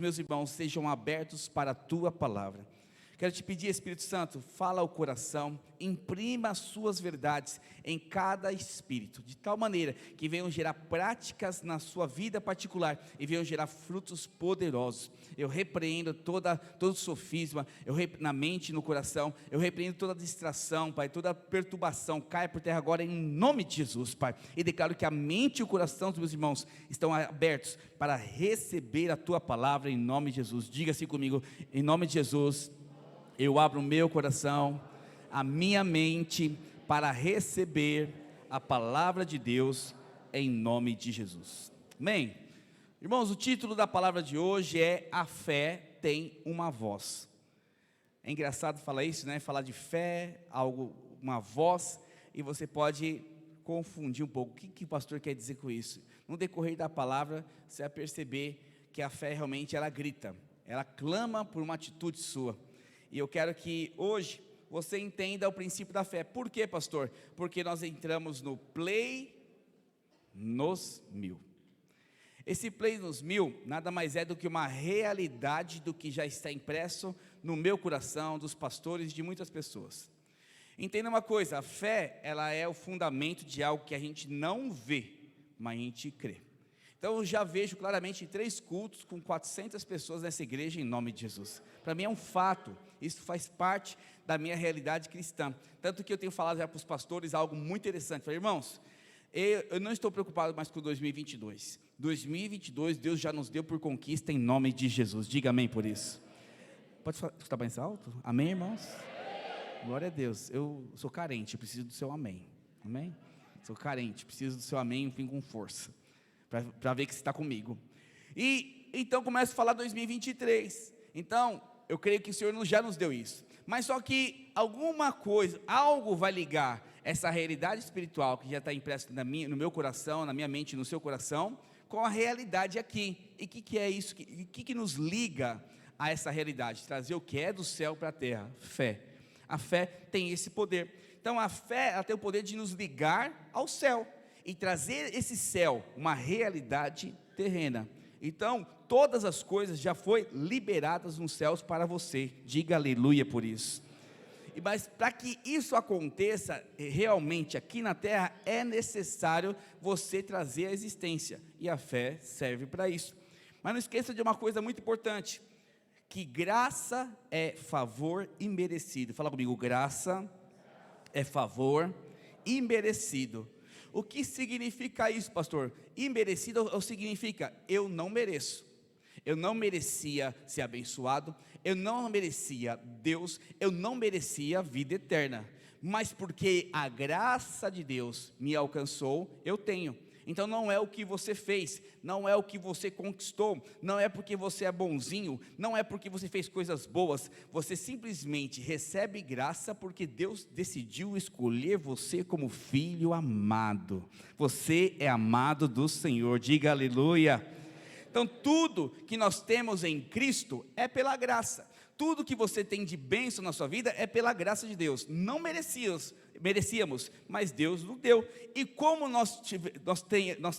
Meus irmãos, sejam abertos para a tua palavra. Quero te pedir, Espírito Santo, fala ao coração, imprima as suas verdades em cada espírito, de tal maneira que venham gerar práticas na sua vida particular e venham gerar frutos poderosos. Eu repreendo todo sofisma, na mente e no coração, eu repreendo toda distração, Pai, toda perturbação, caia por terra agora em nome de Jesus, Pai, e declaro que a mente e o coração dos meus irmãos estão abertos para receber a tua palavra em nome de Jesus. Diga-se comigo, em nome de Jesus. Eu abro o meu coração, a minha mente, para receber a palavra de Deus, em nome de Jesus. Amém? Irmãos, o título da palavra de hoje é A Fé Tem Uma Voz. É engraçado falar isso, né? Falar de fé, uma voz, e você pode confundir um pouco. O que o pastor quer dizer com isso? No decorrer da palavra, você vai perceber que a fé realmente ela grita, ela clama por uma atitude sua. E eu quero que hoje você entenda o princípio da fé. Por quê, pastor? Porque nós entramos no Play nos 1000. Esse Play nos 1000 nada mais é do que uma realidade do que já está impresso no meu coração, dos pastores e de muitas pessoas. Entenda uma coisa, a fé, ela é o fundamento de algo que a gente não vê, mas a gente crê. Então eu já vejo claramente 3 cultos com 400 pessoas nessa igreja em nome de Jesus. Para mim é um fato, isso faz parte da minha realidade cristã. Tanto que eu tenho falado já para os pastores algo muito interessante. Falei, irmãos, eu não estou preocupado mais com 2022. 2022 Deus já nos deu por conquista em nome de Jesus. Diga amém por isso. Pode escutar mais alto? Amém, irmãos? Glória a Deus. Eu sou carente, eu preciso do seu amém. Amém? Sou carente, preciso do seu amém, enfim, com força. Para ver que você está comigo. E então começo a falar 2023. Então eu creio que o Senhor já nos deu isso. Mas só que alguma coisa, algo vai ligar essa realidade espiritual que já está impressa no meu coração, na minha mente, no seu coração, com a realidade aqui. E o que é isso? O que nos liga a essa realidade? Trazer o que é do céu para a terra? Fé. A fé tem esse poder. Então a fé ela tem o poder de nos ligar ao céu e trazer esse céu, uma realidade terrena. Então, todas as coisas já foram liberadas nos céus para você. Diga aleluia por isso. Mas para que isso aconteça realmente aqui na terra, é necessário você trazer a existência. E a fé serve para isso. Mas não esqueça de uma coisa muito importante, que graça é favor imerecido. Fala comigo, graça é favor imerecido. O que significa isso, pastor? Imerecido significa, eu não mereço. Eu não merecia ser abençoado, eu não merecia Deus, eu não merecia a vida eterna. Mas porque a graça de Deus me alcançou, eu tenho. Então não é o que você fez, não é o que você conquistou, não é porque você é bonzinho, não é porque você fez coisas boas, você simplesmente recebe graça porque Deus decidiu escolher você como filho amado. Você é amado do Senhor, diga aleluia. Então tudo que nós temos em Cristo é pela graça. Tudo que você tem de bênção na sua vida é pela graça de Deus. Não merecíamos, mas Deus nos deu. E como nós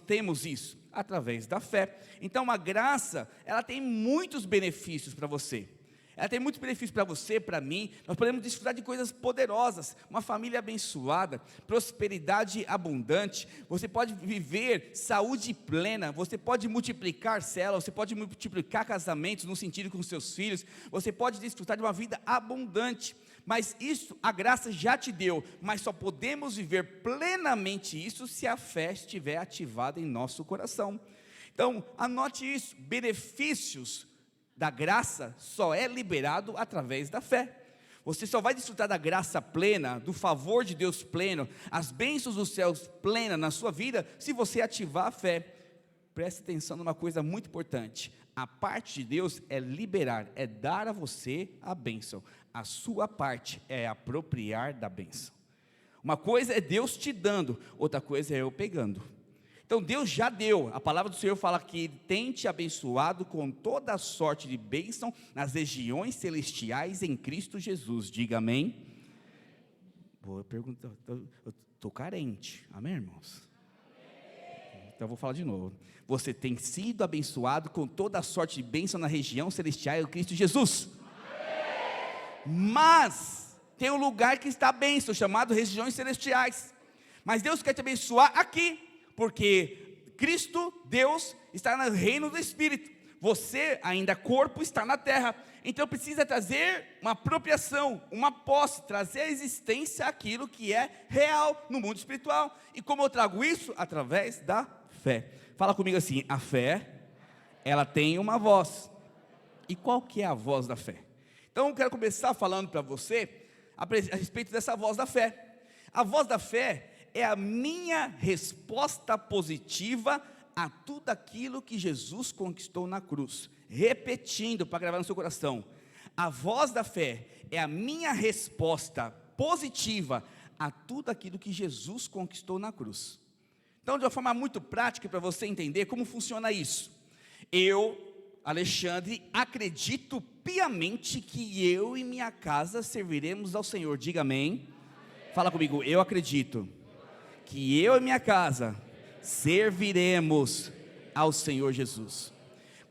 temos isso? Através da fé. Então a graça, ela tem muitos benefícios para você. Ela tem muitos benefícios para você, para mim. Nós podemos desfrutar de coisas poderosas, uma família abençoada, prosperidade abundante. Você pode viver saúde plena, você pode multiplicar células, você pode multiplicar casamentos no sentido com seus filhos, você pode desfrutar de uma vida abundante. Mas isso a graça já te deu, mas só podemos viver plenamente isso se a fé estiver ativada em nosso coração. Então anote isso, benefícios da graça só é liberado através da fé. Você só vai desfrutar da graça plena, do favor de Deus pleno, as bênçãos dos céus plena na sua vida, se você ativar a fé. Preste atenção numa coisa muito importante, a parte de Deus é liberar, é dar a você a bênção, a sua parte é apropriar da bênção. Uma coisa é Deus te dando, outra coisa é eu pegando. Então Deus já deu, a palavra do Senhor fala que Ele tem te abençoado com toda a sorte de bênção nas regiões celestiais em Cristo Jesus, diga amém. Boa pergunta, eu estou carente, amém irmãos? Então eu vou falar de novo. Você tem sido abençoado com toda a sorte de bênção na região celestial em Cristo Jesus. Mas tem um lugar que está a bênção, chamado regiões celestiais. Mas Deus quer te abençoar aqui, porque Cristo, Deus, está no reino do Espírito. Você, ainda corpo, está na terra. Então precisa trazer uma apropriação, uma posse, trazer à existência aquilo que é real no mundo espiritual. E como eu trago isso? Através da fé. Fala comigo assim: a fé, ela tem uma voz. E qual que é a voz da fé? Então eu quero começar falando para você a respeito dessa voz da fé. A voz da fé é a minha resposta positiva a tudo aquilo que Jesus conquistou na cruz. Repetindo, para gravar no seu coração: a voz da fé é a minha resposta positiva a tudo aquilo que Jesus conquistou na cruz. Então, de uma forma muito prática, para você entender como funciona isso, eu, Alexandre, acredito piamente que eu e minha casa serviremos ao Senhor. Diga amém. Fala comigo: eu acredito que eu e minha casa serviremos ao Senhor Jesus.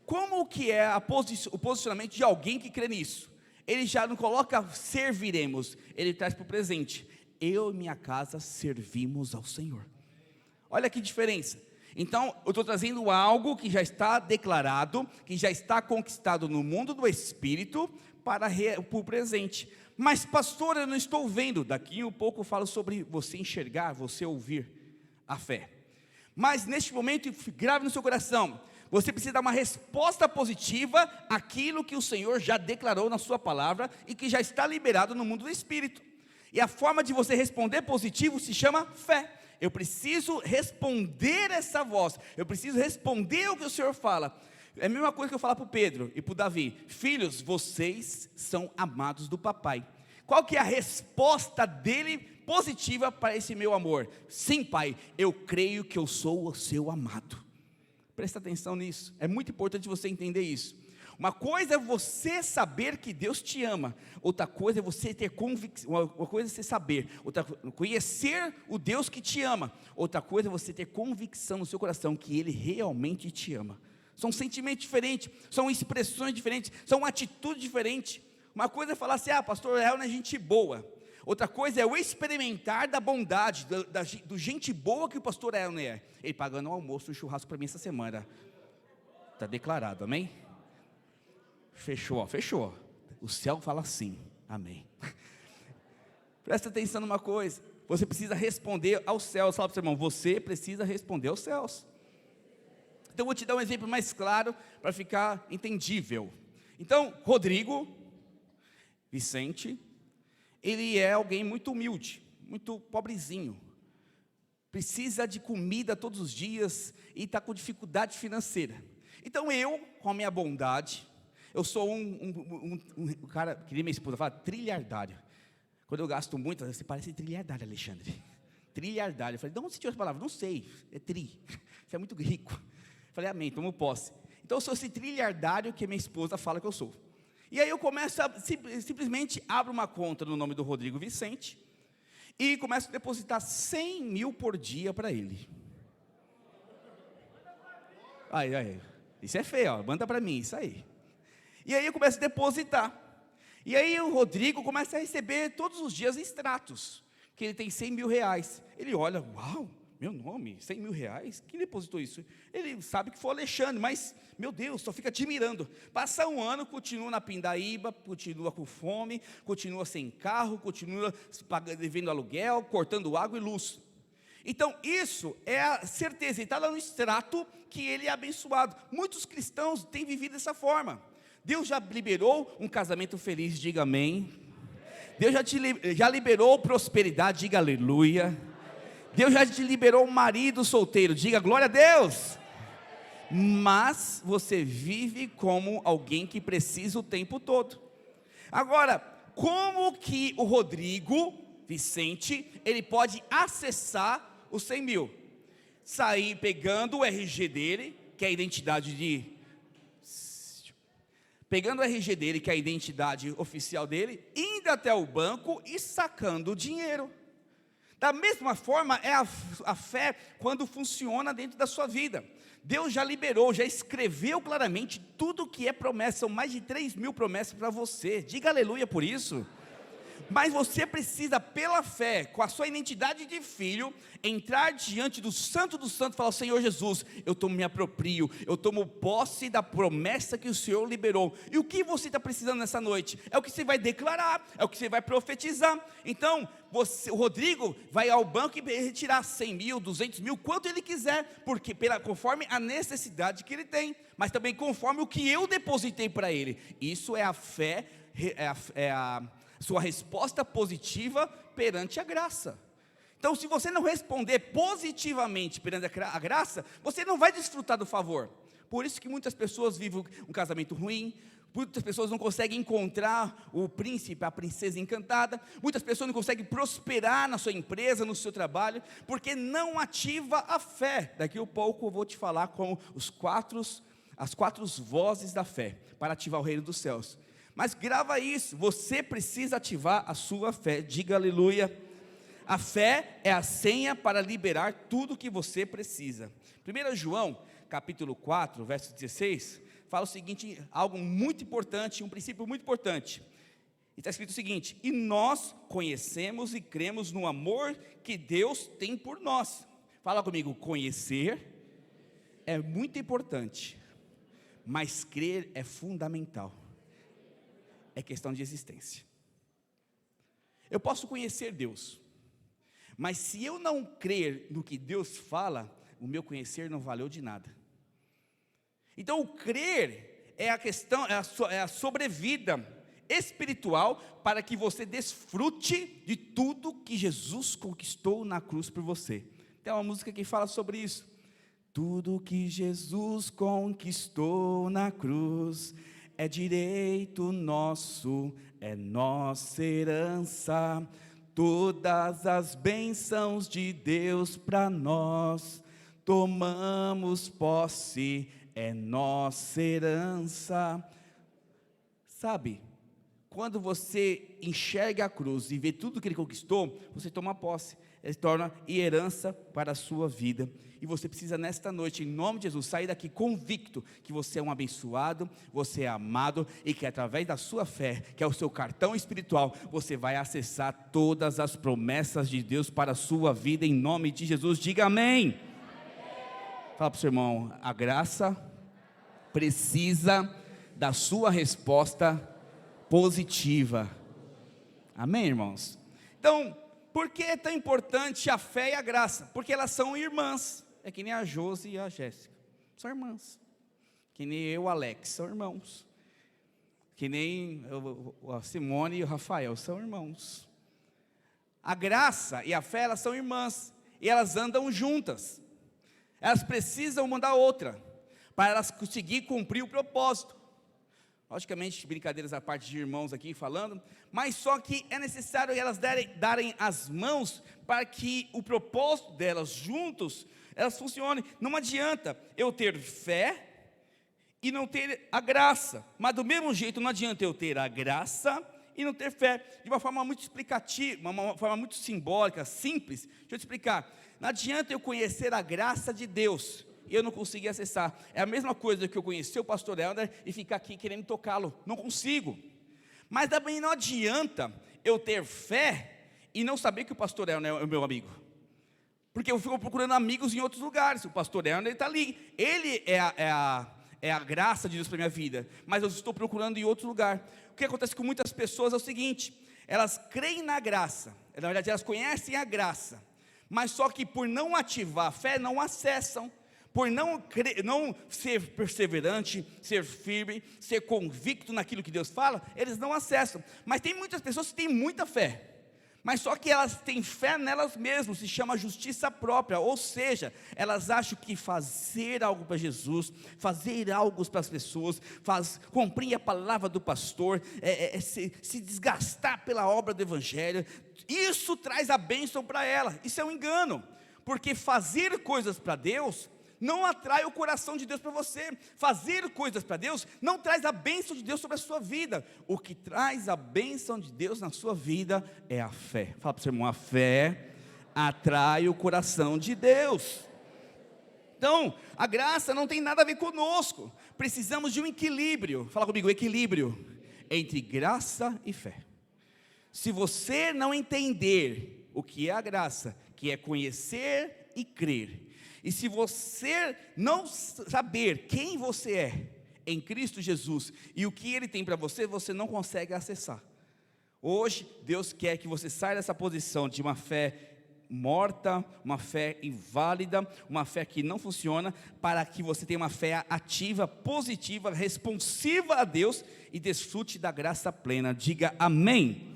Como que é o posicionamento de alguém que crê nisso? Ele já não coloca serviremos, ele traz para o presente: eu e minha casa servimos ao Senhor. Olha que diferença. Então eu estou trazendo algo que já está declarado, que já está conquistado no mundo do Espírito, para o presente. Mas pastor, eu não estou vendo. Daqui um pouco eu falo sobre você enxergar, você ouvir a fé. Mas neste momento, grave no seu coração, você precisa dar uma resposta positiva àquilo que o Senhor já declarou na sua palavra e que já está liberado no mundo do Espírito. E a forma de você responder positivo se chama fé. Eu preciso responder essa voz, eu preciso responder o que o Senhor fala. É a mesma coisa que eu falar para o Pedro e para o Davi: filhos, vocês são amados do papai. Qual que é a resposta dele positiva para esse meu amor? Sim, pai, eu creio que eu sou o seu amado. Presta atenção nisso, é muito importante você entender isso. Uma coisa é você saber que Deus te ama, outra coisa é você ter convicção. Uma coisa é você saber, outra conhecer o Deus que te ama, outra coisa é você ter convicção no seu coração que Ele realmente te ama. São sentimentos diferentes, são expressões diferentes, são atitudes diferentes. Uma coisa é falar assim: pastor Israel não é gente boa. Outra coisa é o experimentar da bondade, do gente boa que o pastor Israel não é. Ele pagando um almoço, um churrasco para mim essa semana. Está declarado, amém? Fechou, fechou. O céu fala sim, amém. Presta atenção numa coisa: você precisa responder aos céus. Fala para o seu irmão: você precisa responder aos céus. Então eu vou te dar um exemplo mais claro para ficar entendível. Então, Rodrigo Vicente, ele é alguém muito humilde, muito pobrezinho, precisa de comida todos os dias e está com dificuldade financeira. Então eu, com a minha bondade, eu sou um cara, queria minha esposa falar, trilhardário. Quando eu gasto muito, você parece trilhardário, Alexandre. Trilhardário. Eu falei: de onde você tirou essa palavra? Não sei, é tri, você é muito rico. Eu falei: amém, tomo posse. Então eu sou esse trilhardário que minha esposa fala que eu sou. E aí eu começo a, simplesmente abro uma conta no nome do Rodrigo Vicente, e começo a depositar 100 mil por dia para ele. Aí, isso é feio, ó, manda para mim, isso aí. E aí eu começo a depositar, e aí o Rodrigo começa a receber todos os dias extratos, que ele tem 100 mil reais, ele olha: uau, meu nome, 100 mil reais, quem depositou isso? Ele sabe que foi o Alexandre, mas, meu Deus, só fica admirando. Passa um ano, continua na pindaíba, continua com fome, continua sem carro, continua devendo aluguel, cortando água e luz. Então isso é a certeza, ele está lá no extrato que ele é abençoado. Muitos cristãos têm vivido dessa forma. Deus já liberou um casamento feliz, diga amém. Deus já liberou prosperidade, diga aleluia. Deus já te liberou um marido solteiro, diga glória a Deus. Mas você vive como alguém que precisa o tempo todo. Agora, como que o Rodrigo Vicente, ele pode acessar os 100 mil? Sair pegando o RG dele, que é a identidade pegando o RG dele, que é a identidade oficial dele, indo até o banco e sacando o dinheiro. Da mesma forma é a fé quando funciona dentro da sua vida. Deus já liberou, já escreveu claramente tudo que é promessa. São mais de 3.000 promessas para você. Diga aleluia por isso. Mas você precisa, pela fé, com a sua identidade de filho, entrar diante do Santo dos Santos e falar: Senhor Jesus, me aproprio, eu tomo posse da promessa que o Senhor liberou. E o que você está precisando nessa noite? É o que você vai declarar, é o que você vai profetizar. Então, o Rodrigo vai ao banco e retirar 100 mil, 200 mil, quanto ele quiser, porque conforme a necessidade que ele tem, mas também conforme o que eu depositei para ele. Isso é a fé, é a sua resposta positiva perante a graça. Então, se você não responder positivamente perante a graça, você não vai desfrutar do favor. Por isso que muitas pessoas vivem um casamento ruim, muitas pessoas não conseguem encontrar o príncipe, a princesa encantada, muitas pessoas não conseguem prosperar na sua empresa, no seu trabalho, porque não ativa a fé. Daqui a pouco eu vou te falar como as quatro vozes da fé, para ativar o reino dos céus. Mas grava isso, você precisa ativar a sua fé. Diga aleluia. A fé é a senha para liberar tudo que você precisa. 1 João, capítulo 4, verso 16, fala o seguinte, algo muito importante, um princípio muito importante. Está escrito o seguinte: e nós conhecemos e cremos no amor que Deus tem por nós. Fala comigo, conhecer é muito importante, mas crer é fundamental. É questão de existência. Eu posso conhecer Deus, mas se eu não crer no que Deus fala, o meu conhecer não valeu de nada. Então o crer é a questão, é a sobrevida espiritual para que você desfrute de tudo que Jesus conquistou na cruz por você. Tem uma música que fala sobre isso. Tudo que Jesus conquistou na cruz é direito nosso, é nossa herança. Todas as bênçãos de Deus para nós, tomamos posse, é nossa herança. Sabe, quando você enxerga a cruz e vê tudo que Ele conquistou, você toma posse, Ele torna herança para a sua vida. E você precisa nesta noite, em nome de Jesus, sair daqui convicto que você é um abençoado, você é amado, e que através da sua fé, que é o seu cartão espiritual, você vai acessar todas as promessas de Deus para a sua vida, em nome de Jesus. Diga amém. Fala para o seu irmão, a graça precisa da sua resposta positiva. Amém, irmãos? Então, por que é tão importante a fé e a graça? Porque elas são irmãs. É que nem a Josi e a Jéssica, são irmãs. Que nem eu e o Alex, são irmãos. Que nem a Simone e o Rafael, são irmãos. A graça e a fé, elas são irmãs, e elas andam juntas. Elas precisam uma da outra, para elas conseguir cumprir o propósito. Logicamente, brincadeiras à parte de irmãos aqui falando, mas só que é necessário elas darem as mãos, para que o propósito delas juntos, elas funcionem. Não adianta eu ter fé e não ter a graça, mas do mesmo jeito não adianta eu ter a graça e não ter fé. De uma forma muito explicativa, uma forma muito simbólica, simples, deixa eu te explicar. Não adianta eu conhecer a graça de Deus e eu não conseguir acessar. É a mesma coisa que eu conhecer o pastor Helder e ficar aqui querendo tocá-lo. Não consigo. Mas também não adianta eu ter fé e não saber que o pastor Helder é o meu amigo. Porque eu fico procurando amigos em outros lugares. O pastor Helder está ali. Ele é a graça de Deus para a minha vida. Mas eu estou procurando em outro lugar. O que acontece com muitas pessoas é o seguinte: elas creem na graça. Na verdade, elas conhecem a graça. Mas só que por não ativar a fé, não acessam. Por não ser perseverante, ser firme, ser convicto naquilo que Deus fala, eles não acessam. Mas tem muitas pessoas que têm muita fé, mas só que elas têm fé nelas mesmas, se chama justiça própria, ou seja, elas acham que fazer algo para Jesus, fazer algo para as pessoas, cumprir a palavra do pastor, se desgastar pela obra do evangelho, isso traz a bênção para ela. Isso é um engano, porque fazer coisas para Deus não atrai o coração de Deus para você. Fazer coisas para Deus não traz a bênção de Deus sobre a sua vida. O que traz a bênção de Deus na sua vida é a fé. Fala para o seu irmão, a fé atrai o coração de Deus. Então, a graça não tem nada a ver conosco. Precisamos de um equilíbrio. Fala comigo, equilíbrio entre graça e fé. Se você não entender o que é a graça, que é conhecer e crer, e se você não saber quem você é em Cristo Jesus e o que Ele tem para você, você não consegue acessar. Hoje, Deus quer que você saia dessa posição de uma fé morta, uma fé inválida, uma fé que não funciona, para que você tenha uma fé ativa, positiva, responsiva a Deus e desfrute da graça plena. Diga amém.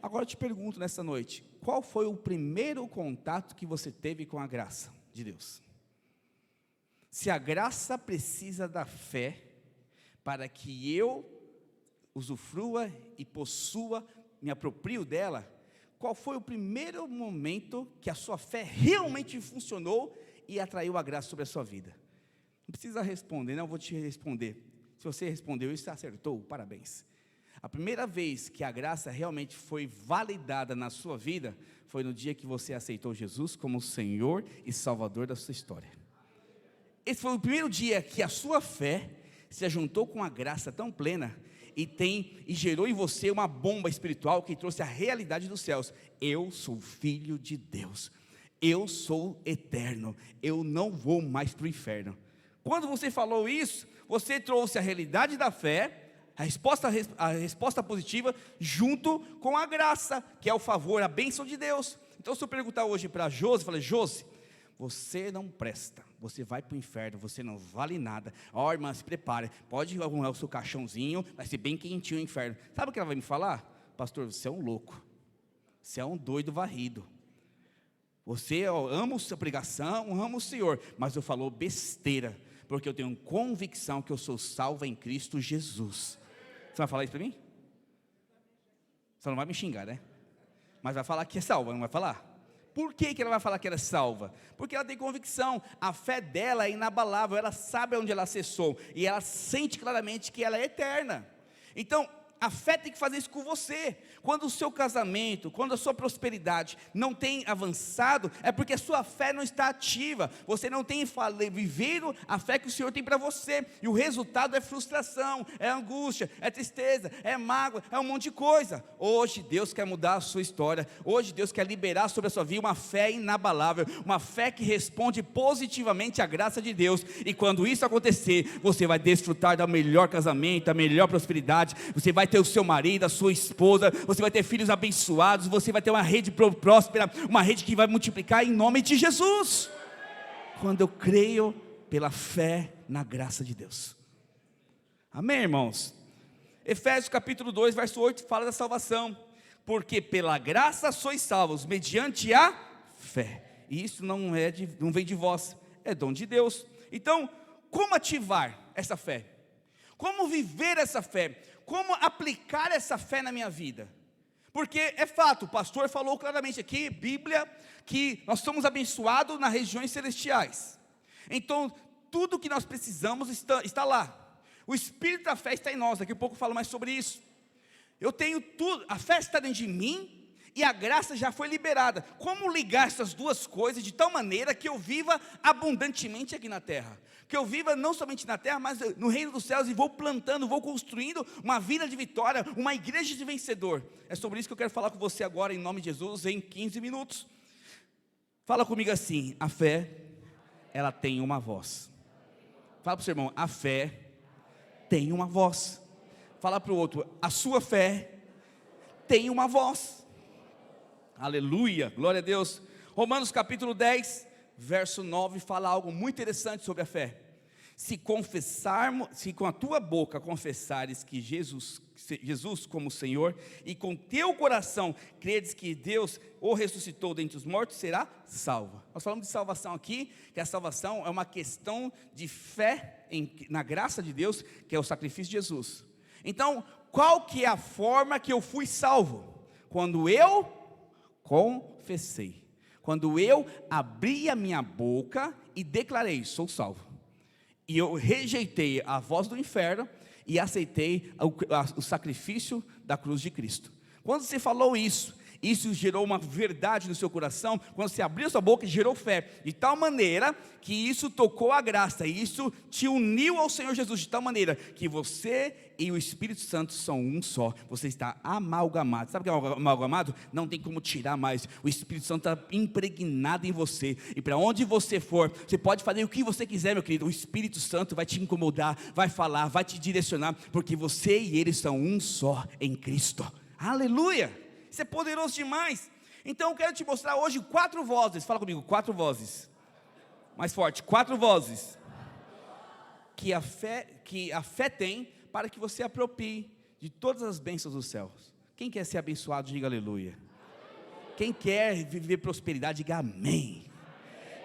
Agora eu te pergunto nessa noite, qual foi o primeiro contato que você teve com a graça de Deus? Se a graça precisa da fé para que eu usufrua e possua, me aproprio dela, qual foi o primeiro momento que a sua fé realmente funcionou e atraiu a graça sobre a sua vida? Não precisa responder, não, eu vou te responder. Se você respondeu isso, você acertou, parabéns. A primeira vez que a graça realmente foi validada na sua vida, foi no dia que você aceitou Jesus como Senhor e Salvador da sua história. Esse foi o primeiro dia que a sua fé se juntou com a graça tão plena, e gerou em você uma bomba espiritual que trouxe a realidade dos céus. Eu sou filho de Deus, eu sou eterno, eu não vou mais para o inferno. Quando você falou isso, você trouxe a realidade da fé, a resposta positiva, junto com a graça, que é o favor, a bênção de Deus. Então se eu perguntar hoje para Josi, eu falei, Josi, você não presta, você vai para o inferno, você não vale nada. Ó, irmã, se prepare, pode arrumar o seu caixãozinho, vai ser bem quentinho o inferno. Sabe o que ela vai me falar? Pastor, você é um louco, você é um doido varrido. Você ama a sua pregação, ama o Senhor, mas eu falo besteira, porque eu tenho convicção que eu sou salvo em Cristo Jesus. Você vai falar isso para mim? Você não vai me xingar, né? Mas vai falar que é salva, não vai falar? Por que ela vai falar que ela é salva? Porque ela tem convicção, a fé dela é inabalável, ela sabe onde ela acessou, e ela sente claramente que ela é eterna. Então, a fé tem que fazer isso com você. Quando o seu casamento, quando a sua prosperidade não tem avançado, é porque a sua fé não está ativa. Você não tem vivido a fé que o Senhor tem para você. E o resultado é frustração, é angústia, é tristeza, é mágoa, é um monte de coisa. Hoje Deus quer mudar a sua história. Hoje Deus quer liberar sobre a sua vida uma fé inabalável, uma fé que responde positivamente à graça de Deus. E quando isso acontecer, você vai desfrutar do melhor casamento, da melhor prosperidade. Você vai ter o seu marido, a sua esposa, você vai ter filhos abençoados, você vai ter uma rede próspera, uma rede que vai multiplicar em nome de Jesus. Quando eu creio pela fé na graça de Deus. Amém, irmãos? Efésios capítulo 2, verso 8, fala da salvação. Porque pela graça sois salvos, mediante a fé. E isso não vem de vós, é dom de Deus. Então, como ativar essa fé? Como viver essa fé? Como aplicar essa fé na minha vida? Porque é fato, o pastor falou claramente aqui, Bíblia, que nós somos abençoados nas regiões celestiais. Então, tudo que nós precisamos está lá. O Espírito da fé está em nós, daqui a pouco eu falo mais sobre isso. Eu tenho tudo, a fé está dentro de mim, e a graça já foi liberada. Como ligar essas duas coisas de tal maneira que eu viva abundantemente aqui na terra? Que eu viva não somente na terra, mas no reino dos céus, e vou plantando, vou construindo uma vida de vitória, uma igreja de vencedor. É sobre isso que eu quero falar com você agora, em nome de Jesus, em 15 minutos. Fala comigo assim: a fé, ela tem uma voz. Fala para o seu irmão: a fé tem uma voz. Fala para o outro: a sua fé tem uma voz. Aleluia, glória a Deus. Romanos capítulo 10, verso 9, fala algo muito interessante sobre a fé. Se com a tua boca confessares que Jesus como Senhor, e com teu coração credes que Deus o ressuscitou dentre os mortos, será salvo. Nós falamos de salvação aqui, que a salvação é uma questão de fé na graça de Deus, que é o sacrifício de Jesus. Então, qual que é a forma que eu fui salvo? Quando eu confessei, quando eu abri a minha boca e declarei: sou salvo. E eu rejeitei a voz do inferno e aceitei o sacrifício da cruz de Cristo. Quando você falou isso Isso gerou uma verdade no seu coração. Quando você abriu sua boca, gerou fé, de tal maneira que isso tocou a graça, e isso te uniu ao Senhor Jesus, de tal maneira que você e o Espírito Santo são um só. Você está amalgamado. Sabe o que é amalgamado? Não tem como tirar mais. O Espírito Santo está impregnado em você, e para onde você for, você pode fazer o que você quiser, meu querido. O Espírito Santo vai te incomodar, vai falar, vai te direcionar, porque você e ele são um só em Cristo. Aleluia! Isso é poderoso demais. Então eu quero te mostrar hoje 4 vozes. Fala comigo, 4 vozes. Mais forte, 4 vozes que a fé tem, para que você aproprie de todas as bênçãos dos céus. Quem quer ser abençoado, diga aleluia. Quem quer viver prosperidade, diga amém.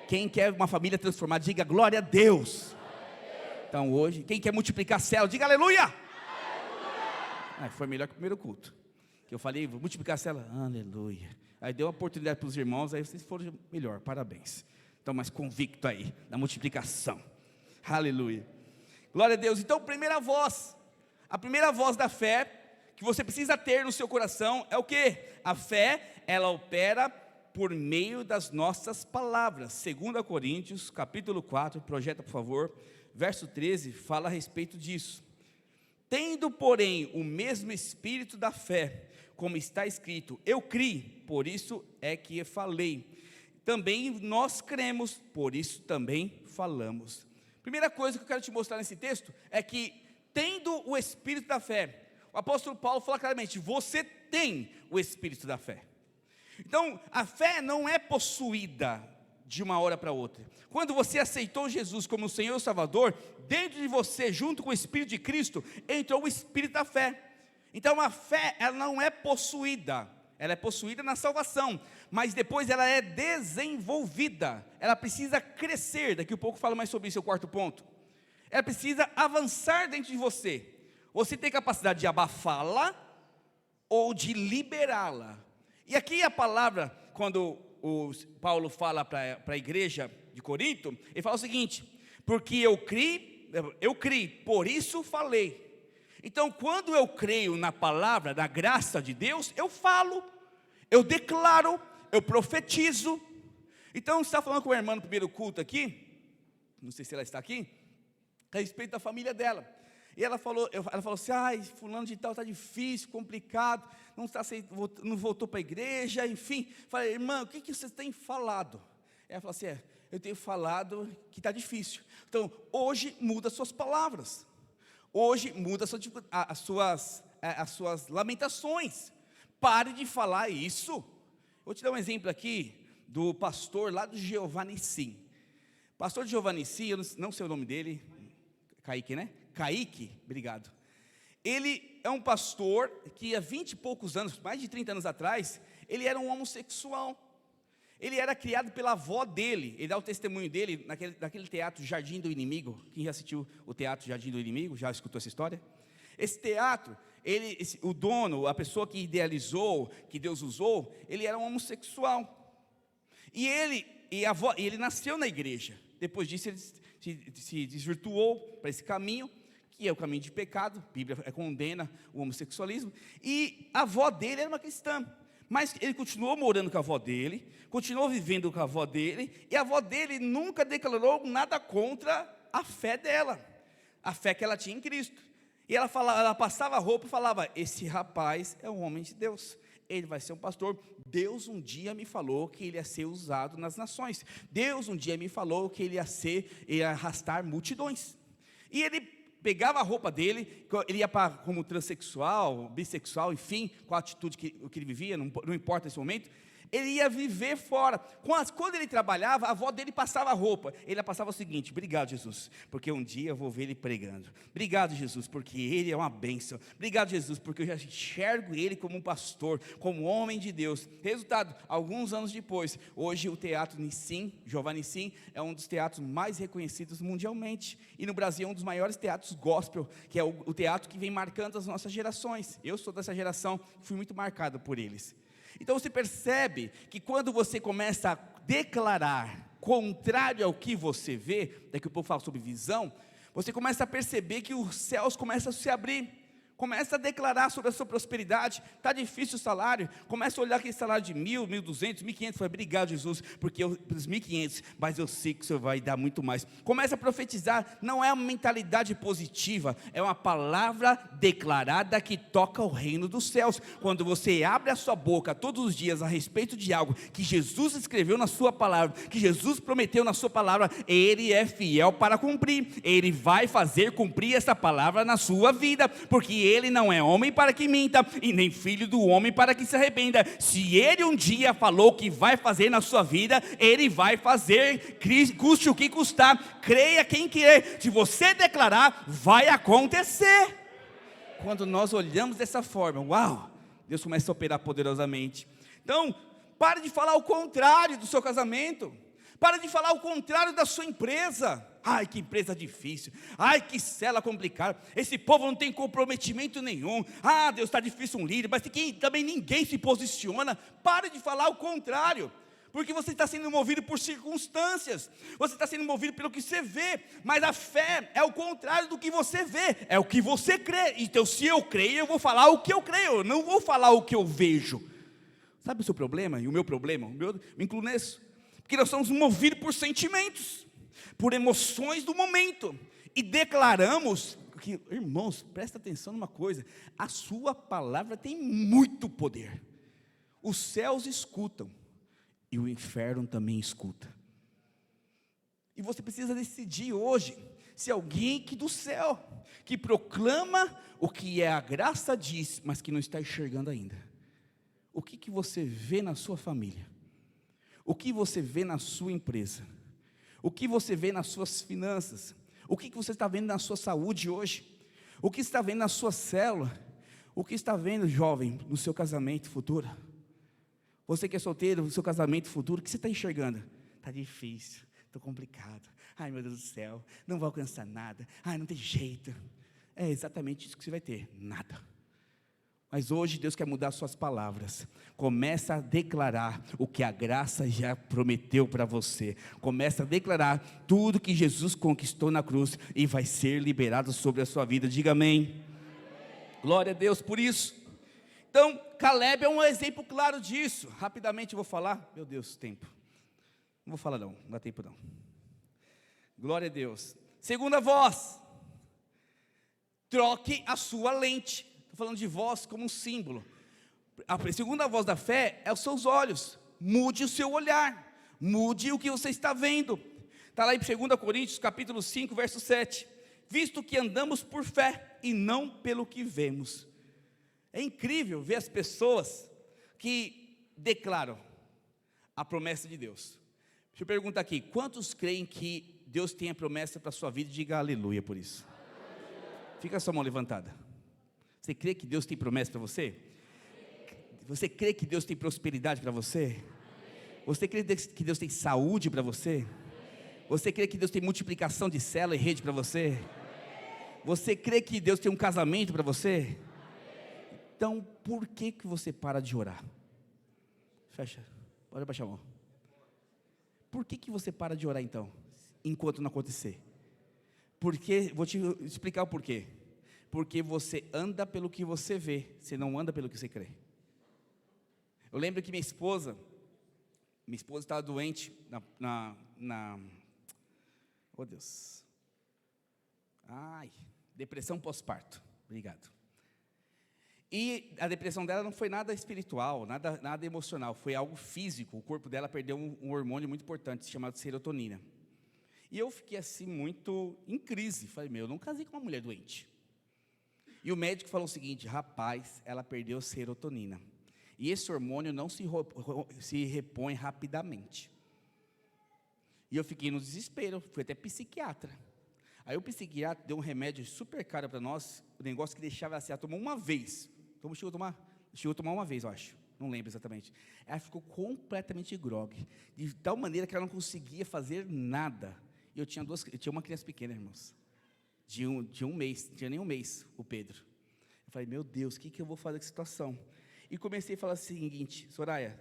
Quem quer uma família transformada, diga glória a Deus. Então hoje, quem quer multiplicar céu, diga aleluia. Foi melhor que o primeiro culto, que eu falei, vou multiplicar a célula, aleluia. Aí deu uma oportunidade para os irmãos, aí vocês foram melhor, parabéns. Então, mais convicto aí, da multiplicação, aleluia, glória a Deus. Então, a primeira voz da fé, que você precisa ter no seu coração, é o que? A fé, ela opera por meio das nossas palavras. 2 Coríntios, capítulo 4, projeta por favor, verso 13, fala a respeito disso. Tendo, porém, o mesmo espírito da fé, como está escrito, eu criei, por isso é que falei. Também nós cremos, por isso também falamos. Primeira coisa que eu quero te mostrar nesse texto, é que tendo o espírito da fé, o apóstolo Paulo fala claramente, você tem o espírito da fé. Então, a fé não é possuída de uma hora para outra. Quando você aceitou Jesus como o Senhor e o Salvador, dentro de você, junto com o Espírito de Cristo, entrou o Espírito da fé. Então a fé, ela não é possuída, ela é possuída na salvação, mas depois ela é desenvolvida, ela precisa crescer. Daqui a pouco eu falo mais sobre isso, é o 4º ponto. Ela precisa avançar dentro de você. Você tem capacidade de abafá-la ou de liberá-la. E aqui a palavra, quando Paulo fala para a igreja de Corinto, ele fala o seguinte, porque eu criei, por isso falei. Então quando eu creio na palavra, na graça de Deus, eu falo, eu declaro, eu profetizo. Então você está falando com a irmã no primeiro culto aqui, não sei se ela está aqui, a respeito da família dela. E ela falou assim, fulano de tal está difícil, complicado, não voltou para a igreja, enfim. Falei, irmã, o que você tem falado? Ela falou assim, eu tenho falado que está difícil. Então, hoje muda as suas palavras. Hoje muda as suas lamentações. Pare de falar isso. Vou te dar um exemplo aqui, do pastor lá do Jeová Nissim. Pastor de Jeová Nissim, eu não sei o nome dele, Kaique, né? Kaique, obrigado. Ele é um pastor que há 20 e poucos anos, mais de 30 anos atrás, ele era um homossexual. Ele era criado pela avó dele. Ele dá o testemunho dele naquele teatro Jardim do Inimigo. Quem já assistiu o teatro Jardim do Inimigo? Já escutou essa história? Esse teatro, o dono, a pessoa que idealizou, que Deus usou, ele era um homossexual. E ele nasceu na igreja. Depois disso ele se desvirtuou para esse caminho, que é o caminho de pecado. A Bíblia condena o homossexualismo. E a avó dele era uma cristã. Mas ele continuou morando com a avó dele, continuou vivendo com a avó dele, e a avó dele nunca declarou nada contra a fé dela, a fé que ela tinha em Cristo. E ela passava a roupa e falava, esse rapaz é um homem de Deus, ele vai ser um pastor. Deus um dia me falou que ele ia ser usado nas nações. Deus um dia me falou que ele ia arrastar multidões. E ele pegava a roupa dele, ele ia como transexual, bissexual, enfim, com a atitude que ele vivia, não importa nesse momento, ele ia viver fora. Quando ele trabalhava, a avó dele passava a roupa, ele passava o seguinte, obrigado Jesus, porque um dia eu vou ver ele pregando, obrigado Jesus, porque ele é uma bênção, obrigado Jesus, porque eu já enxergo ele como um pastor, como homem de Deus. Resultado, alguns anos depois, hoje o teatro Nissim, Jeová Nissim, é um dos teatros mais reconhecidos mundialmente, e no Brasil é um dos maiores teatros gospel, que é o teatro que vem marcando as nossas gerações. Eu sou dessa geração, fui muito marcado por eles. Então você percebe que quando você começa a declarar contrário ao que você vê, daqui a pouco eu falo sobre visão, você começa a perceber que os céus começam a se abrir. Começa a declarar sobre a sua prosperidade. Está difícil o salário, começa a olhar aquele salário de 1.000, 1.200, 1.500, fala, obrigado Jesus, porque os 1.500, mas eu sei que o Senhor vai dar muito mais. Começa a profetizar, não é uma mentalidade positiva, é uma palavra declarada que toca o reino dos céus. Quando você abre a sua boca todos os dias a respeito de algo que Jesus escreveu na sua palavra, que Jesus prometeu na sua palavra, Ele é fiel para cumprir, Ele vai fazer cumprir essa palavra na sua vida, porque Ele não é homem para que minta, e nem filho do homem para que se arrependa. Se Ele um dia falou que vai fazer na sua vida, Ele vai fazer, custe o que custar. Creia quem quer, se você declarar, vai acontecer. Quando nós olhamos dessa forma, uau, Deus começa a operar poderosamente. Então, pare de falar o contrário do seu casamento, para de falar o contrário da sua empresa. Ai, que empresa difícil. Ai, que cela complicada. Esse povo não tem comprometimento nenhum. Ah, Deus, está difícil um líder, mas que também ninguém se posiciona. Pare de falar o contrário, porque você está sendo movido por circunstâncias, você está sendo movido pelo que você vê, mas a fé é o contrário do que você vê, é o que você crê. Então, se eu creio, eu vou falar o que eu creio, eu não vou falar o que eu vejo. Sabe o seu problema e o meu problema? Me incluo nisso, porque nós somos movidos por sentimentos, por emoções do momento, e declaramos que, irmãos, presta atenção numa coisa, a sua palavra tem muito poder. Os céus escutam, e o inferno também escuta. E você precisa decidir hoje, se alguém que do céu, que proclama o que é a graça diz, mas que não está enxergando ainda. O que você vê na sua família? O que você vê na sua empresa? O que você vê nas suas finanças? O que você está vendo na sua saúde hoje? O que está vendo na sua célula? O que está vendo, jovem, no seu casamento futuro? Você que é solteiro, no seu casamento futuro, o que você está enxergando? Está difícil, está complicado. Ai, meu Deus do céu, não vou alcançar nada. Ai, não tem jeito. É exatamente isso que você vai ter, nada. Mas hoje Deus quer mudar suas palavras. Começa a declarar o que a graça já prometeu para você. Começa a declarar tudo que Jesus conquistou na cruz e vai ser liberado sobre a sua vida. Diga amém. Glória a Deus por isso. Então, Caleb é um exemplo claro disso. Rapidamente eu vou falar. Meu Deus, tempo. Não vou falar não dá tempo não. Glória a Deus. Segunda voz. Troque a sua lente. Estou falando de voz como um símbolo. A segunda voz da fé é os seus olhos. Mude o seu olhar. Mude o que você está vendo. Está lá em 2 Coríntios capítulo 5, verso 7. Visto que andamos por fé e não pelo que vemos. É incrível ver as pessoas que declaram a promessa de Deus. Deixa eu perguntar aqui, quantos creem que Deus tem a promessa para a sua vida? Diga aleluia por isso. Fica a sua mão levantada. Você crê que Deus tem promessa para você? Você crê que Deus tem prosperidade para você? Você crê que Deus tem saúde para você? Você crê que Deus tem multiplicação de célula e rede para você? Você crê que Deus tem um casamento para você? Então, por que você para de orar? Fecha, pode baixar a mão. Por que você para de orar então, enquanto não acontecer? Porque, vou te explicar o porquê. Porque você anda pelo que você vê, você não anda pelo que você crê. Eu lembro que minha esposa estava doente oh Deus, depressão pós-parto, obrigado. E a depressão dela não foi nada espiritual, nada emocional, foi algo físico. O corpo dela perdeu um hormônio muito importante, chamado serotonina. E eu fiquei assim muito em crise, falei, eu não casei com uma mulher doente. E o médico falou o seguinte, rapaz, ela perdeu serotonina. E esse hormônio não se repõe rapidamente. E eu fiquei no desespero, fui até psiquiatra. Aí o psiquiatra deu um remédio super caro para nós, o negócio que deixava assim, ela tomou uma vez. Como chegou a tomar? Chegou a tomar uma vez, eu acho. Não lembro exatamente. Ela ficou completamente grogue, de tal maneira que ela não conseguia fazer nada. E eu tinha uma criança pequena, irmãos. De um mês, não tinha nem um mês, o Pedro. Eu falei, meu Deus, o que eu vou fazer com essa situação? E comecei a falar o seguinte, Soraya,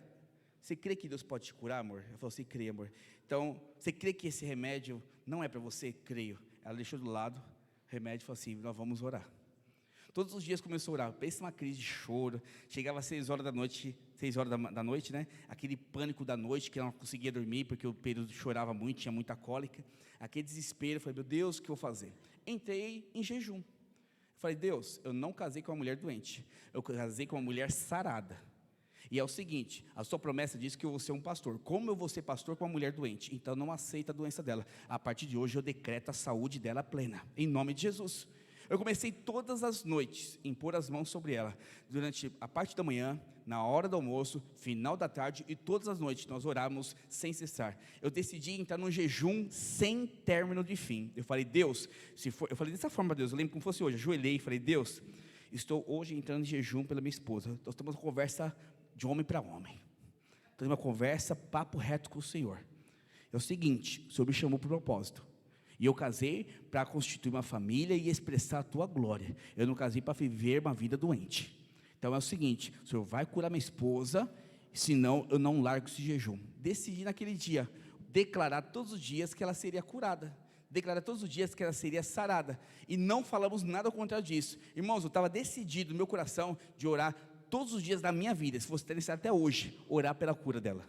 você crê que Deus pode te curar, amor? Ela falou, você crê, amor. Então, você crê que esse remédio não é para você? Creio. Ela deixou do lado o remédio e falou assim, nós vamos orar. Todos os dias começou a orar. Pensa uma crise de choro. Chegava às 6 horas da noite, 6 horas da noite, né? Aquele pânico da noite, que ela não conseguia dormir, porque o período chorava muito, tinha muita cólica. Aquele desespero, eu falei, meu Deus, o que eu vou fazer? Entrei em jejum. Falei, Deus, eu não casei com uma mulher doente, eu casei com uma mulher sarada. E é o seguinte, a sua promessa diz que eu vou ser um pastor. Como eu vou ser pastor com uma mulher doente? Então não aceita a doença dela. A partir de hoje eu decreto a saúde dela plena, em nome de Jesus. Eu comecei todas as noites a impor as mãos sobre ela, durante a parte da manhã, na hora do almoço, final da tarde e todas as noites nós orávamos sem cessar. Eu decidi entrar num jejum sem término de fim. Eu falei, Deus, se for, eu falei dessa forma, Deus, eu lembro como fosse hoje, ajoelhei e falei, Deus, estou hoje entrando em jejum pela minha esposa. Nós temos uma conversa de homem para homem, temos uma conversa, papo reto com o Senhor. É o seguinte, o Senhor me chamou para o propósito. E eu casei para constituir uma família e expressar a tua glória. Eu não casei para viver uma vida doente. Então é o seguinte, o Senhor vai curar minha esposa, senão eu não largo esse jejum. Decidi naquele dia, declarar todos os dias que ela seria curada. Declarar todos os dias que ela seria sarada. E não falamos nada ao contrário disso. Irmãos, eu estava decidido no meu coração de orar todos os dias da minha vida, se fosse ter necessário até hoje, orar pela cura dela.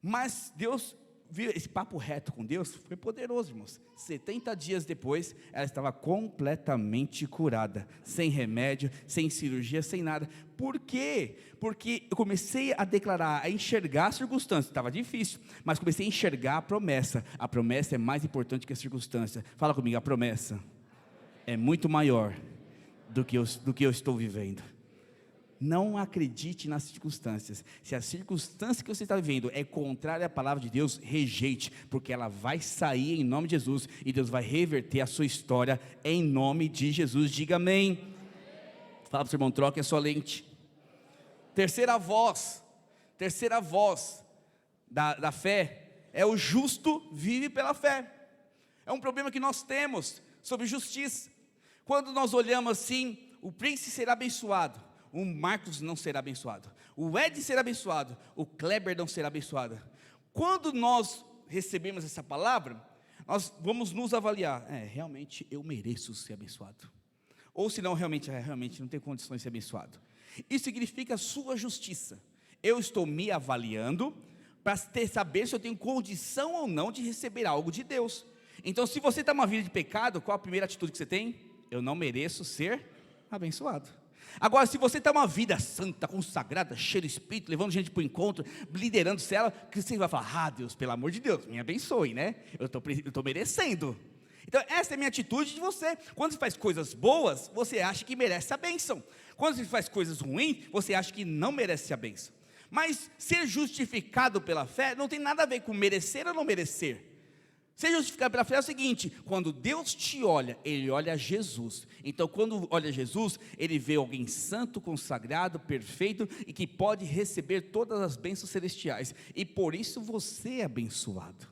Mas Deus, esse papo reto com Deus foi poderoso, irmãos. 70 dias depois, ela estava completamente curada, sem remédio, sem cirurgia, sem nada. Por quê? Porque eu comecei a declarar, a enxergar a circunstância. Estava difícil, mas comecei a enxergar a promessa. A promessa é mais importante que a circunstância. Fala comigo, a promessa é muito maior do que eu estou vivendo. Não acredite nas circunstâncias. Se a circunstância que você está vivendo é contrária à palavra de Deus, rejeite, porque ela vai sair em nome de Jesus, e Deus vai reverter a sua história em nome de Jesus. Diga amém. Fala para o seu irmão, troque a sua lente. Terceira voz da fé, é o justo vive pela fé. É um problema que nós temos sobre justiça. Quando nós olhamos assim, o príncipe será abençoado, o Marcos não será abençoado, o Ed será abençoado, o Kleber não será abençoado. Quando nós recebemos essa palavra, nós vamos nos avaliar, realmente eu mereço ser abençoado, ou se não, realmente não tenho condições de ser abençoado. Isso significa a sua justiça. Eu estou me avaliando para saber se eu tenho condição ou não de receber algo de Deus. Então, se você está numa vida de pecado, qual a primeira atitude que você tem? Eu não mereço ser abençoado. Agora, se você está uma vida santa, consagrada, cheia do Espírito, levando gente para o encontro, liderando célula, que você vai falar, Deus, pelo amor de Deus, me abençoe, né? Eu estou merecendo. Então, essa é a minha atitude de você. Quando você faz coisas boas, você acha que merece a bênção. Quando você faz coisas ruins, você acha que não merece a bênção. Mas ser justificado pela fé não tem nada a ver com merecer ou não merecer. Ser justificado pela fé é o seguinte: quando Deus te olha, Ele olha Jesus. Então, quando olha Jesus, Ele vê alguém santo, consagrado, perfeito e que pode receber todas as bênçãos celestiais. E por isso você é abençoado.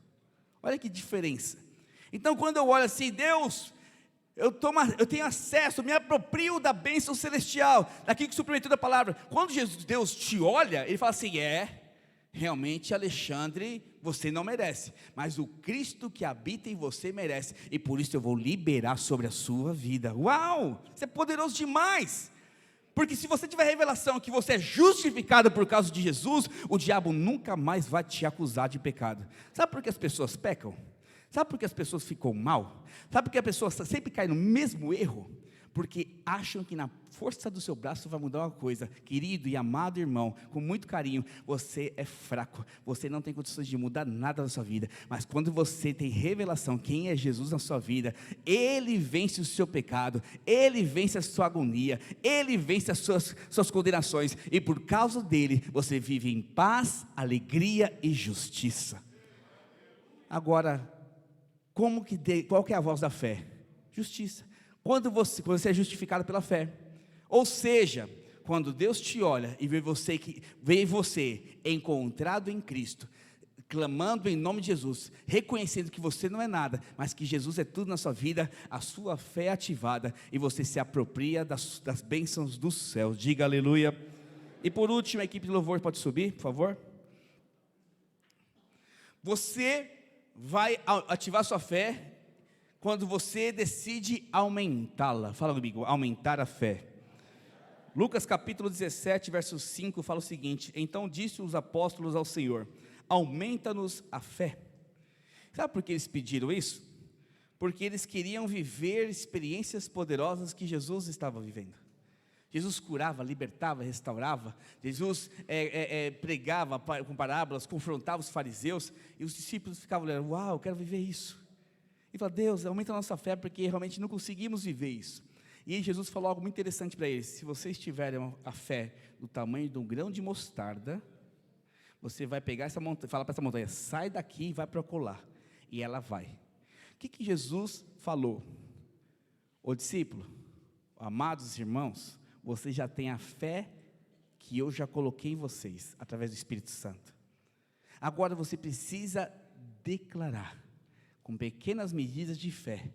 Olha que diferença. Então, quando eu olho assim, Deus, eu tenho acesso, me aproprio da bênção celestial, daquilo que suplementou da palavra. Quando Deus te olha, Ele fala assim: realmente, Alexandre, você não merece, mas o Cristo que habita em você merece, e por isso eu vou liberar sobre a sua vida. Uau, isso é poderoso demais, porque se você tiver revelação que você é justificado por causa de Jesus, o diabo nunca mais vai te acusar de pecado. Sabe por que as pessoas pecam? Sabe por que as pessoas ficam mal? Sabe por que a pessoa sempre cai no mesmo erro? Porque acham que na força do seu braço vai mudar uma coisa. Querido e amado irmão, com muito carinho, você é fraco, você não tem condições de mudar nada na sua vida, mas quando você tem revelação quem é Jesus na sua vida, Ele vence o seu pecado, Ele vence a sua agonia, Ele vence as suas condenações, e por causa dEle, você vive em paz, alegria e justiça. Agora, qual que é a voz da fé? Justiça. Quando você é justificado pela fé, ou seja, quando Deus te olha e vê você encontrado em Cristo, clamando em nome de Jesus, reconhecendo que você não é nada, mas que Jesus é tudo na sua vida, a sua fé é ativada, e você se apropria das bênçãos dos céus. Diga aleluia. E por último, a equipe de louvor pode subir, por favor. Você vai ativar sua fé quando você decide aumentá-la. Fala comigo, aumentar a fé. Lucas capítulo 17, verso 5 fala o seguinte: então disse os apóstolos ao Senhor: aumenta-nos a fé. Sabe por que eles pediram isso? Porque eles queriam viver experiências poderosas que Jesus estava vivendo. Jesus curava, libertava, restaurava. Jesus pregava com parábolas, confrontava os fariseus, e os discípulos ficavam olhando: uau, eu quero viver isso. E fala: Deus, aumenta a nossa fé, porque realmente não conseguimos viver isso. E aí Jesus falou algo muito interessante para eles: se vocês tiverem a fé do tamanho de um grão de mostarda, você vai pegar essa montanha, fala para essa montanha: sai daqui e vai para colar. E ela vai. O que Jesus falou? Ô discípulo, amados irmãos, vocês já têm a fé que eu já coloquei em vocês, através do Espírito Santo. Agora você precisa declarar, com pequenas medidas de fé,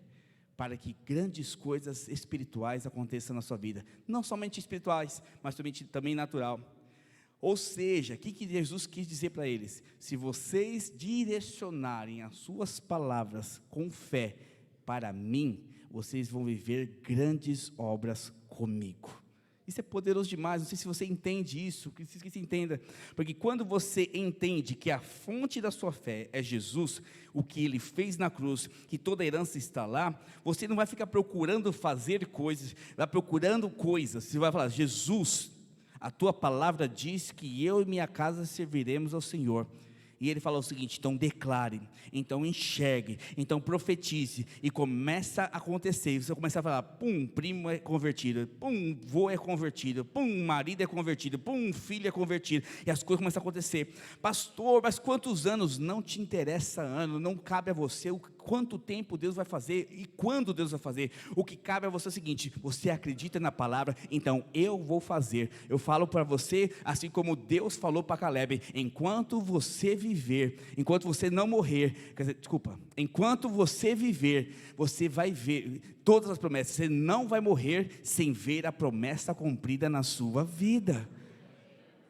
para que grandes coisas espirituais aconteçam na sua vida. Não somente espirituais, mas também natural. Ou seja, o que Jesus quis dizer para eles? Se vocês direcionarem as suas palavras com fé para mim, vocês vão viver grandes obras comigo. Isso é poderoso demais. Não sei se você entende isso, preciso que você entenda, porque quando você entende que a fonte da sua fé é Jesus, o que Ele fez na cruz, que toda a herança está lá, você não vai ficar procurando fazer coisas, vai procurando coisas, você vai falar: Jesus, a tua palavra diz que eu e minha casa serviremos ao Senhor. E ele falou o seguinte: então declare, então enxergue, então profetize, e começa a acontecer. E você começa a falar: pum, primo é convertido, pum, vô é convertido, pum, marido é convertido, pum, filho é convertido, e as coisas começam a acontecer. Pastor, mas quantos anos? Não te interessa ano, não cabe a você quanto tempo Deus vai fazer e quando Deus vai fazer. O que cabe a você é o seguinte: você acredita na palavra, então eu vou fazer. Eu falo para você, assim como Deus falou para Caleb: enquanto você viver, enquanto você não morrer, enquanto você viver, você vai ver todas as promessas. Você não vai morrer sem ver a promessa cumprida na sua vida.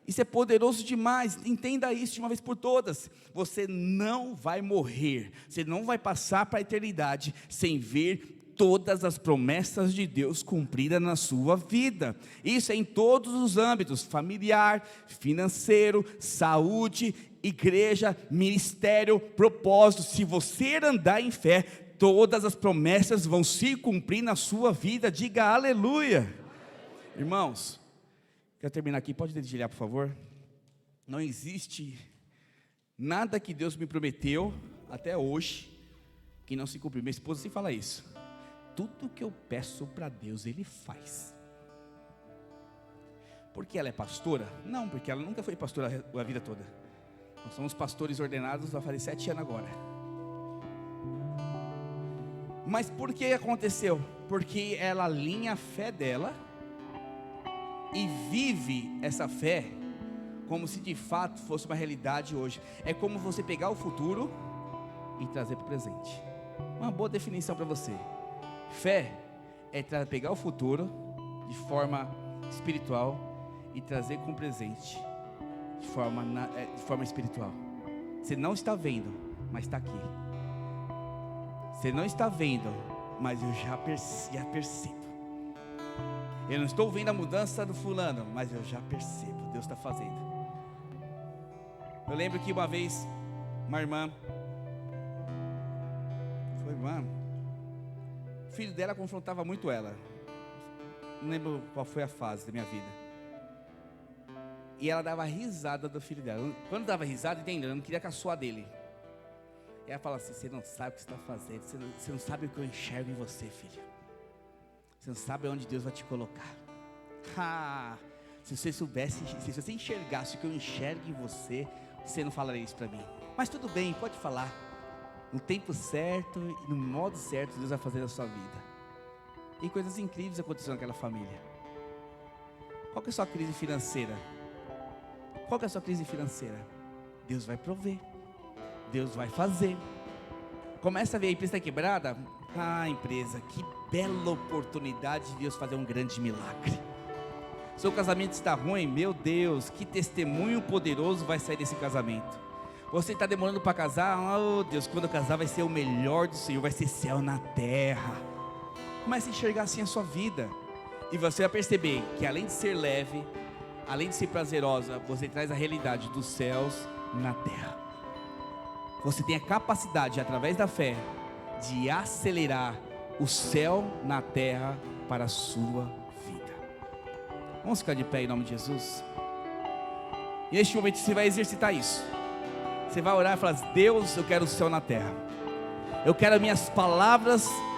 Isso é poderoso demais. Entenda isso de uma vez por todas. Você não vai morrer, você não vai passar para a eternidade sem ver todas as promessas de Deus cumpridas na sua vida. Isso é em todos os âmbitos: familiar, financeiro, saúde, igreja, ministério, propósito. Se você andar em fé, todas as promessas vão se cumprir na sua vida. Diga aleluia. Irmãos, quero terminar aqui, pode dedilhar por favor. Não existe nada que Deus me prometeu até hoje que não se cumpriu. Minha esposa sempre fala isso: tudo que eu peço para Deus Ele faz. Porque ela é pastora? Não, porque ela nunca foi pastora a vida toda. Nós somos pastores ordenados, vai fazer 7 anos agora. Mas por que aconteceu? Porque ela alinha a fé dela e vive essa fé como se de fato fosse uma realidade hoje. É como você pegar o futuro e trazer para o presente. Uma boa definição para você: fé é pegar o futuro de forma espiritual e trazer com o presente de forma espiritual. Você não está vendo, mas está aqui. Você não está vendo, mas eu já percebo. Eu não estou vendo a mudança do fulano, mas eu já percebo, Deus está fazendo. Eu lembro que uma vez, uma irmã, o filho dela confrontava muito ela. Não lembro qual foi a fase da minha vida. E ela dava risada do filho dela. Quando dava risada, entendeu? Eu não queria caçoar dele. E ela fala assim: você não sabe o que você está fazendo, você não sabe o que eu enxergo em você, filho. Você não sabe onde Deus vai te colocar. Se você soubesse, se você enxergasse o que eu enxergo em você, você não falaria isso para mim. Mas tudo bem, pode falar. No tempo certo e no modo certo, Deus vai fazer na sua vida. E coisas incríveis aconteceram naquela família. Qual que é a sua crise financeira? Qual que é a sua crise financeira? Deus vai prover, Deus vai fazer. Começa a ver a empresa quebrada. Empresa, que bela oportunidade de Deus fazer um grande milagre. Seu casamento está ruim, meu Deus, que testemunho poderoso vai sair desse casamento. Você está demorando para casar, oh Deus, quando eu casar vai ser o melhor do Senhor, vai ser céu na terra. Comece a enxergar assim a sua vida. E você vai perceber que além de ser leve, além de ser prazerosa, você traz a realidade dos céus na terra. Você tem a capacidade, através da fé, de acelerar o céu na terra para a sua vida. Vamos ficar de pé em nome de Jesus. E neste momento você vai exercitar isso. Você vai orar e falar: Deus, eu quero o céu na terra. Eu quero as minhas palavras